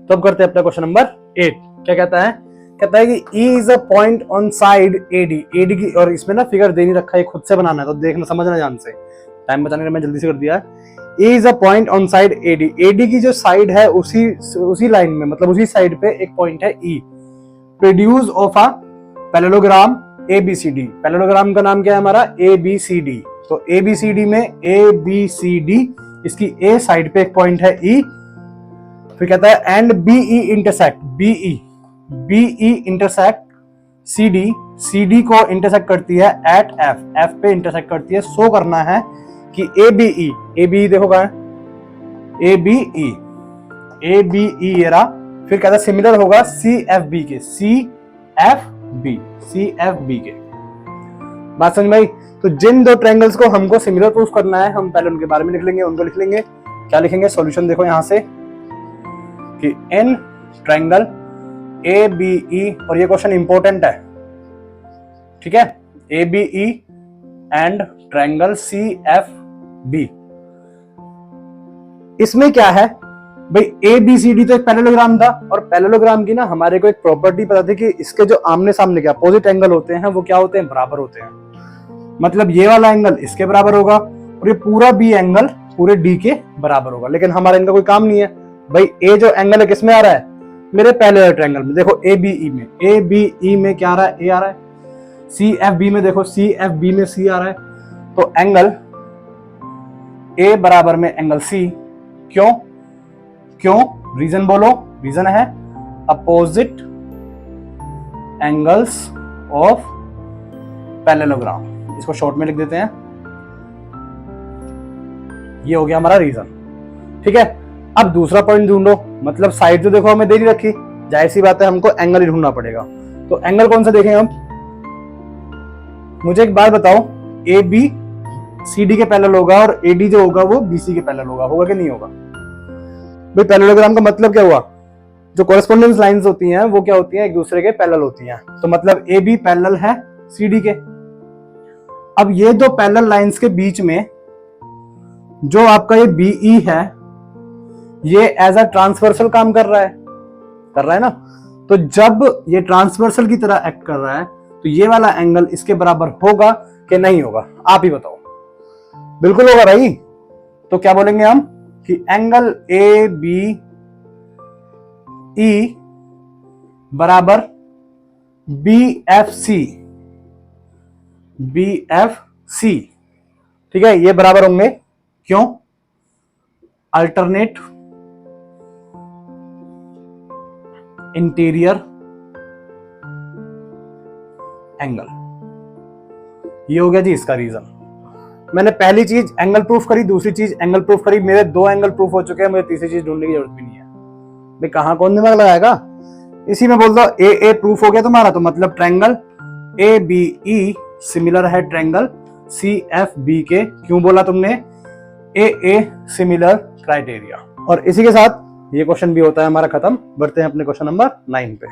तो अब करते हैं अपना क्वेश्चन नंबर 8। क्या कहता है? कहता है कि E is a point on side AD की, और इसमें ना फिगर दे नहीं रखा है, खुद से बनाना है, तो देखना समझना ध्यान से, टाइम बचाने के लिए मैं जल्दी से कर दिया है। E is a point on side AD की जो साइड है उसी लाइन में, मतलब उसी साइड पे एक पॉइंट है E। Produce of a parallelogram ABCD। Parallelogram का नाम क्या है हमारा? ABCD। तो ABCD में ABCD, इसकी A साइड पे एक पॉइंट है E। फिर कहता है and BE intersect, BE intersect CD को इंटरसेक्ट करती है एट F पे इंटरसेक्ट करती है। सो करना है कि ABE देखो कहां है, ABE ये रहा। फिर कहता है सिमिलर होगा CFB के, CFB के। बात समझ में आई? तो जिन दो ट्रायंगल्स को हमको सिमिलर प्रूफ करना है, हम पहले उनके बारे में लिख लेंगे, उनको लिख लेंगे। क्या लिखेंगे? सॉल्यूशन देखो यहां से कि इन ट्रायंगल ABE, और ये क्वेश्चन इंपॉर्टेंट है, ठीक है, ABE एंड ट्रायंगल CFB। इसमें क्या है भाई, ABCD तो एक पैरेललोग्राम था, और पैरेललोग्राम की ना हमारे को एक प्रॉपर्टी पता थी कि इसके जो आमने सामने के अपोजिट एंगल होते हैं वो क्या होते हैं? बराबर होते हैं। मतलब ये वाला एंगल इसके बराबर होगा और ये पूरा B एंगल पूरे D के बराबर होगा। लेकिन हमारा इनका कोई काम नहीं है भाई। A जो एंगल है किसमें आ रहा है? मेरे पहले वाले ट्रायंगल में। देखो ABE में क्या आ रहा है? A आ रहा है। CFB में देखो, CFB में C आ रहा है। तो एंगल A बराबर में एंगल C। क्यों? रीजन बोलो। रीजन है अपोजिट एंगल्स ऑफ पैरेललोग्राम। इसको शॉर्ट में लिख देते हैं। ये हो गया हमारा रीजन, ठीक है। अब दूसरा पॉइंट ढूंढो, मतलब साइड तो देखो हमें दे नहीं रखी, जाहिर सी बात है हमको एंगल ही ढूंढना पड़ेगा। तो एंगल कौन सा देखें हम? मुझे एक बात बताओ, AB CD के पैरेलल होगा और AD जो होगा वो BC के पैरेलल होगा कि नहीं होगा? भाई पैरेललोग्राम का मतलब क्या हुआ? जो कॉरेस्पॉन्डेंस लाइंस होती हैं वो क्या होती हैं? एक दूसरे के पैरेलल होती हैं। तो मतलब AB पैरेलल है CD के। अब ये दो पैरेलल लाइंस के बीच में जो आपका ये BE है, ये एज अ ट्रांसवर्सल काम कर रहा है ना। तो जब ये ट्रांसवर्सल की तरह एक्ट कर रहा है तो ये वाला एंगल इसके बराबर होगा कि नहीं होगा? आप ही बताओ। बिल्कुल होगा भाई। तो क्या बोलेंगे हम कि एंगल ABE बराबर BFC, ठीक है, ये बराबर होंगे। क्यों? Alternate interior angle. ये हो गया जी इसका रीजन। मैंने पहली चीज एंगल प्रूफ करी, दूसरी चीज एंगल प्रूफ करी, मेरे दो एंगल प्रूफ हो चुके हैं, मुझे तीसरी चीज ढूंढने की जरूरत भी नहीं है। भाई कहां कौन दिमाग लगाएगा? इसी में बोल दो AA प्रूफ हो गया तुम्हारा, तो मतलब ट्रायंगल ABE सिमिलर है ट्रायंगल CFB के। क्यों बोला तुमने? AA similar criteria. और इसी के साथ ये क्वेश्चन भी होता है हमारा खत्म। बढ़ते हैं अपने क्वेश्चन नंबर 9 पे।